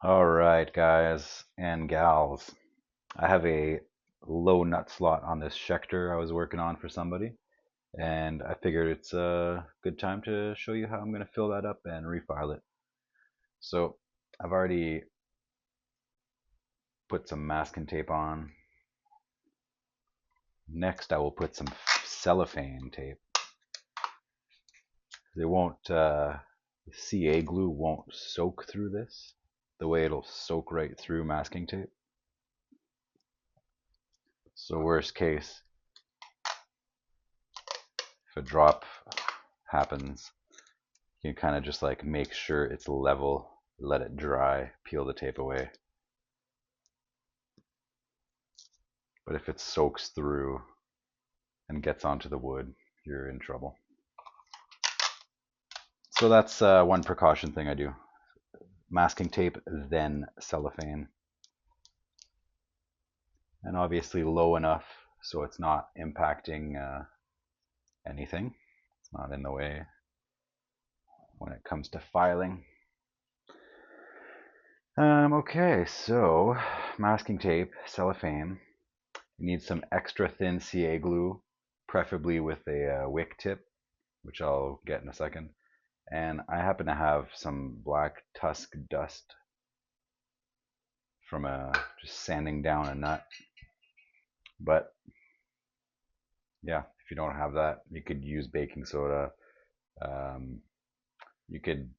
All right, guys and gals. I have a low nut slot on this Schecter I was working on for somebody, and I figured it's a good time to show you how I'm going to fill that up and refile it. So I've already put some masking tape on. Next, I will put some cellophane tape. They won't, the CA glue won't soak through this the way it'll soak right through masking tape. So worst case, if a drop happens, you kind of just like make sure it's level, let it dry, peel the tape away. But if it soaks through and gets onto the wood, you're in trouble. So that's one precaution thing I do. Masking tape, then cellophane. And obviously low enough so it's not impacting anything. It's not in the way when it comes to filing. Okay, so masking tape, cellophane. You need some extra thin CA glue, preferably with a wick tip, which I'll get in a second. And I happen to have some black tusk dust from just sanding down a nut. But yeah, if you don't have that, you could use baking soda. Um, you could,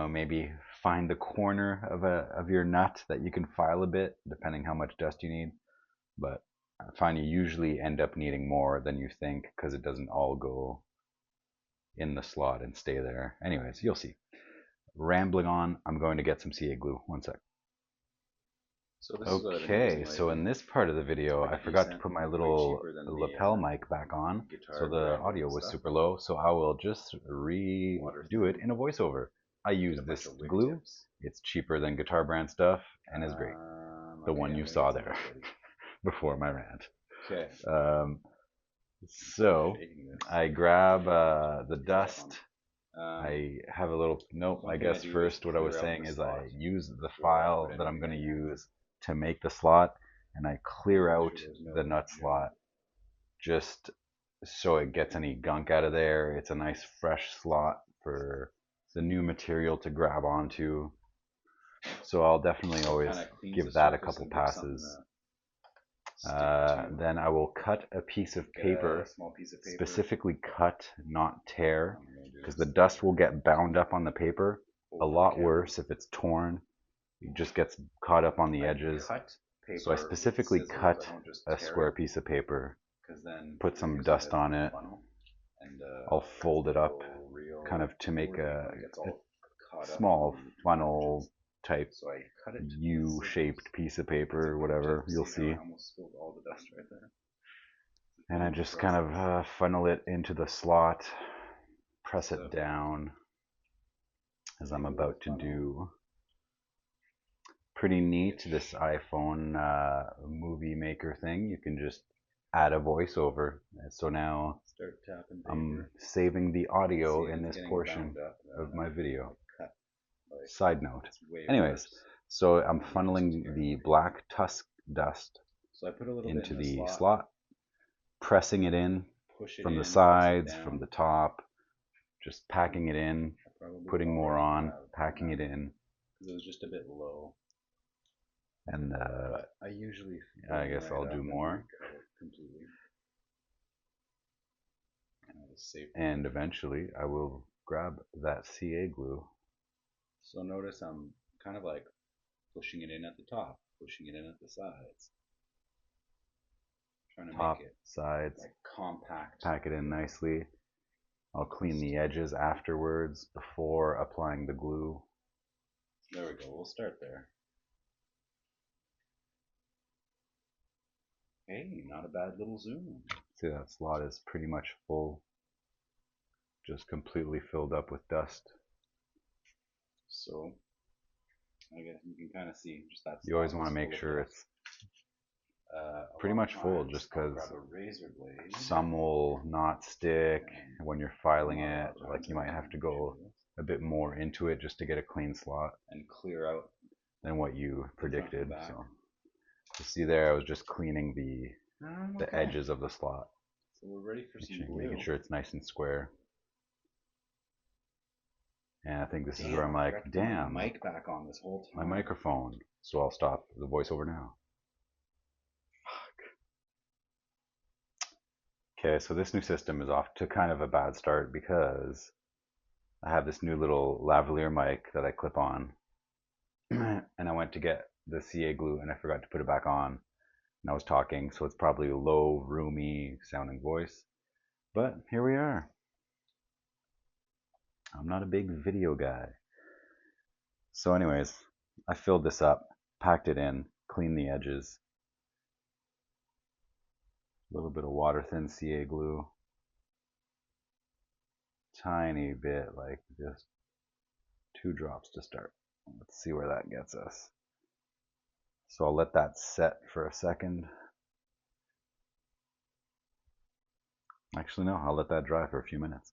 maybe find the corner of your nut that you can file a bit, depending how much dust you need. But I find you usually end up needing more than you think because it doesn't all go in the slot and stay there. Anyways, you'll see. Rambling on, I'm going to get some CA glue. One sec. So this is what I've been Okay, using so in lately. this part of the video, I Pretty forgot to decent, put my way little cheaper than lapel the mic back on, so guitar the grinder audio and was stuff. super low, so I will just Water redo it thin. in a voiceover. I Get use a bunch this of wick glue. tips. It's cheaper than guitar brand stuff and is great. The Okay, one I'm you gonna get saw some there ready. before my rant. Okay. Um, so Shaking this. I grab the Stuff on dust. it. I have a little, nope, One I thing I guess do is first what I was clear out saying the is I slot use the before I put file that I'm going to anything in there. use to make the slot, and I clear Make out sure there's the no nut junk. slot just so it gets any gunk out of there. It's a nice fresh slot for the new material to grab onto. So I'll definitely So it always kind of cleans the give that a surface couple and gives something passes. to stick to. Then I will cut a piece of Get a paper, small piece of paper. specifically cut, not tear, I'm gonna do because this the dust will get bound up on the paper. A over the lot camera. worse if it's torn. It just gets caught up on the I edges. cut So I paper with specifically scissors. cut I don't just a tear square it piece of paper, because then put you're some using it dust as a on it. funnel, and I'll it's fold it gonna up go kind real of to make poorly a, when it gets a all caught up small on the funnel edges. type So I cut it with scissors. U-shaped piece of It's a paper, quick whatever, tip. you'll See how see. I almost spilled all the dust right there? It's a And I painful just kind of process. funnel it into the slot, press So it down as I'm take a little about to funnel. do. Pretty neat, Get this iPhone movie maker thing. You can just add a voiceover. So now start tapping I'm paper. saving the See audio if in it's this getting portion bound up. of my video. I cut. Like Side note. it's way Anyways, worse so I'm when you just funneling tear the it. black tusk dust So I put a little bit into in the the slot, slot, pressing it in push it from the in, press it sides, from down. the top, just packing it in, I probably putting more already on, have packing it enough in, because it was just a bit low. and But I usually fill I them guess right I'll do up and more. recut it completely. And I just save them And there. eventually I will grab that CA glue. So notice I'm kind of like pushing it in at the top, pushing it in at the sides, trying to make Top, it sides, like compact. pack it in nicely. I'll clean the edges afterwards before applying the glue. There we go. We'll start there. Hey, not a bad little zoom. See, that slot is pretty much full, just completely filled up with dust. So I guess you can kind of see just that You always slot want was to make full of sure dust. it's A pretty lot of much full times just I'll because grab a razor blade. some will not stick when you're filing Not a lot it. of Like times you I might have to usually go do this a bit more into it just to get a clean slot. and clear out than what you predicted. back. So you see there, I was just cleaning the Okay. edges of the slot, So we're ready for some glue. making sure it's nice and square. And I think this is Damn, where I'm I like, forgot to put damn, my mic back on this whole my time. microphone. So I'll stop the voiceover now. Okay, so this new system is off to kind of a bad start because I have this new little lavalier mic that I clip on, and I went to get the CA glue and I forgot to put it back on. And I was talking, so it's probably a low, roomy sounding voice. But here we are. I'm not a big video guy. So anyways, I filled this up, packed it in, cleaned the edges. A little bit of water thin CA glue. Tiny bit, like just 2 drops to start. Let's see where that gets us. So I'll let that set for a second. Actually, no, I'll let that dry for a few minutes.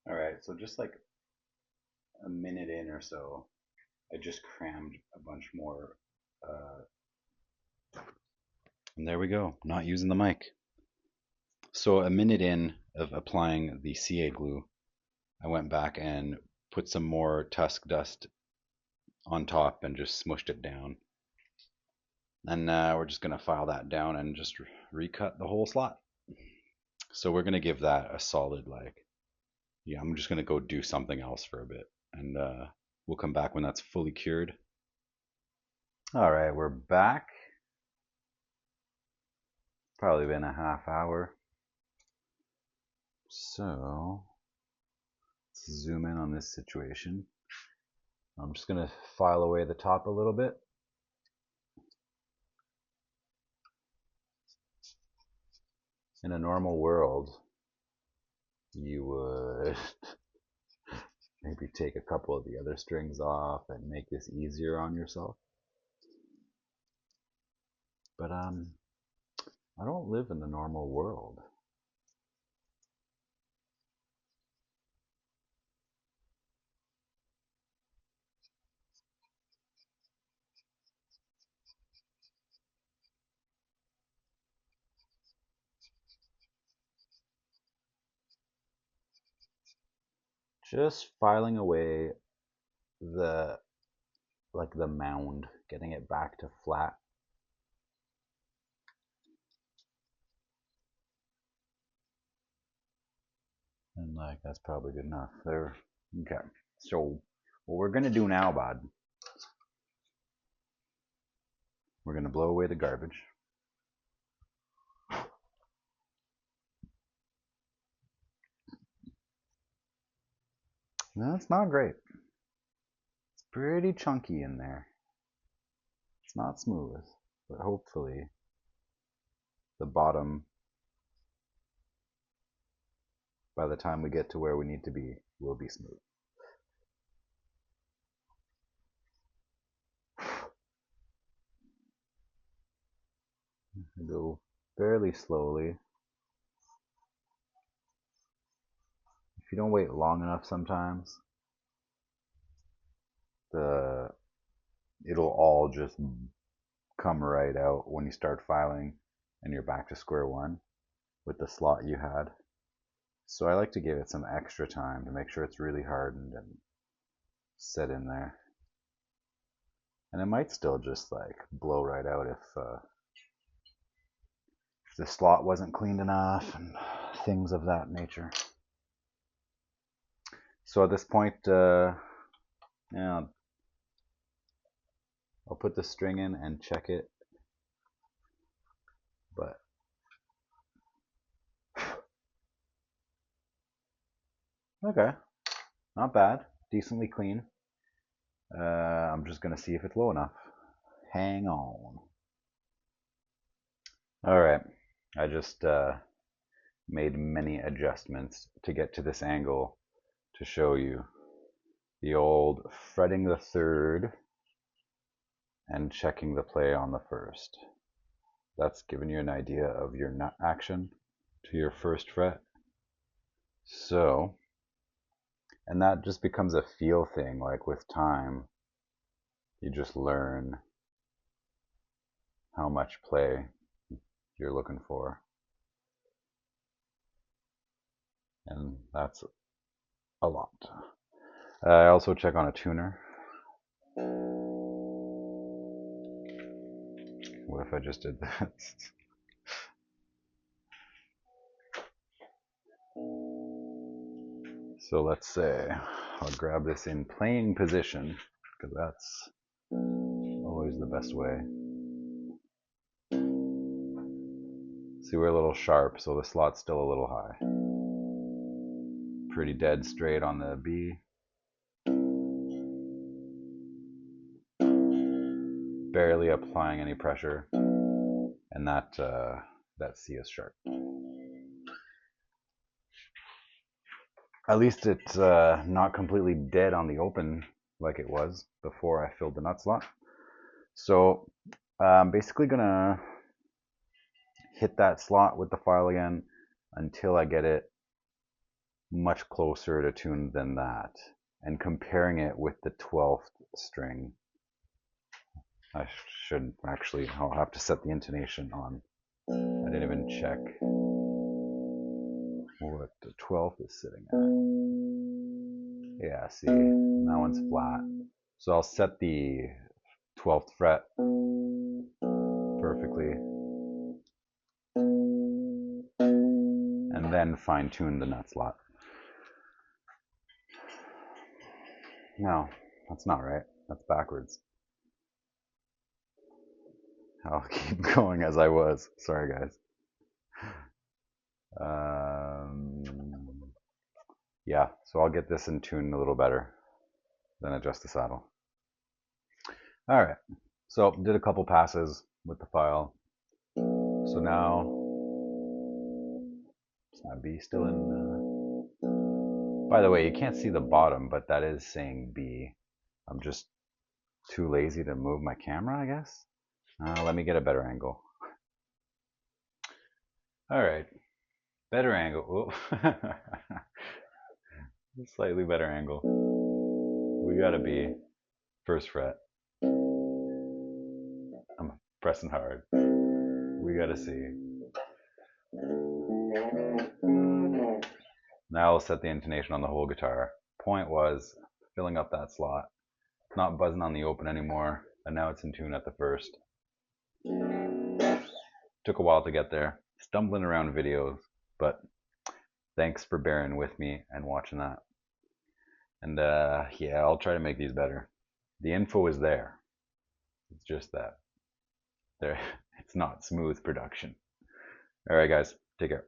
All right, so just like a minute in or so, I just crammed a bunch more. And there we go, not using the mic. So a minute in of applying the CA glue, I went back and put some more tusk dust on top and just smushed it down. And we're just going to file that down and just recut the whole slot. So we're going to give that a solid, like, yeah, I'm just going to go do something else for a bit. And we'll come back when that's fully cured. All right, we're back. Probably been a half hour. So let's zoom in on this situation. I'm just going to file away the top a little bit. In a normal world, you would maybe take a couple of the other strings off and make this easier on yourself. But I don't live in the normal world. Just filing away the mound, getting it back to flat. And like that's probably good enough there. Okay, so what we're gonna do now, bud, we're gonna blow away the garbage. That's not great. It's pretty chunky in there. It's not smooth, but hopefully the bottom, by the time we get to where we need to be, will be smooth. Go fairly slowly. If you don't wait long enough sometimes, it'll all just come right out when you start filing and you're back to square one with the slot you had. So I like to give it some extra time to make sure it's really hardened and set in there. And it might still just like blow right out if the slot wasn't cleaned enough and things of that nature. So at this point, yeah, I'll put the string in and check it. But okay, not bad, decently clean. I'm just gonna see if it's low enough. Hang on. All right, I just made many adjustments to get to this angle to show you the old fretting the third and checking the play on the first. That's giving you an idea of your nut action to your first fret. So And that just becomes a feel thing. Like with time, you just learn how much play you're looking for. And that's a lot. I also check on a tuner. What if I just did that? So let's say I'll grab this in playing position, because that's always the best way. See, we're a little sharp, so the slot's still a little high. Pretty dead straight on the B. Barely applying any pressure, and that C is sharp. At least it's not completely dead on the open like it was before I filled the nut slot. So I'm basically gonna hit that slot with the file again until I get it much closer to tune than that, and comparing it with the 12th string. I should actually, I'll have to set the intonation on. I didn't even check what the 12th is sitting at. Yeah, see, that one's flat. So I'll set the 12th fret perfectly, and then fine tune the nut slot. No, that's not right. That's backwards. I'll keep going as I was. Sorry, guys. Yeah, so I'll get this in tune a little better, then adjust the saddle. All right, so did a couple passes with the file. So now, is my B still in? By the way, you can't see the bottom, but that is saying B. I'm just too lazy to move my camera, I guess. Let me get a better angle. All right, better angle. Slightly better angle. We got a B, first fret. I'm pressing hard. We got a C. Now I'll set the intonation on the whole guitar. Point was filling up that slot. It's not buzzing on the open anymore, and now it's in tune at the first. Took a while to get there. Stumbling around videos, but thanks for bearing with me and watching that. And yeah, I'll try to make these better. The info is there. It's just that it's not smooth production. All right, guys, take care.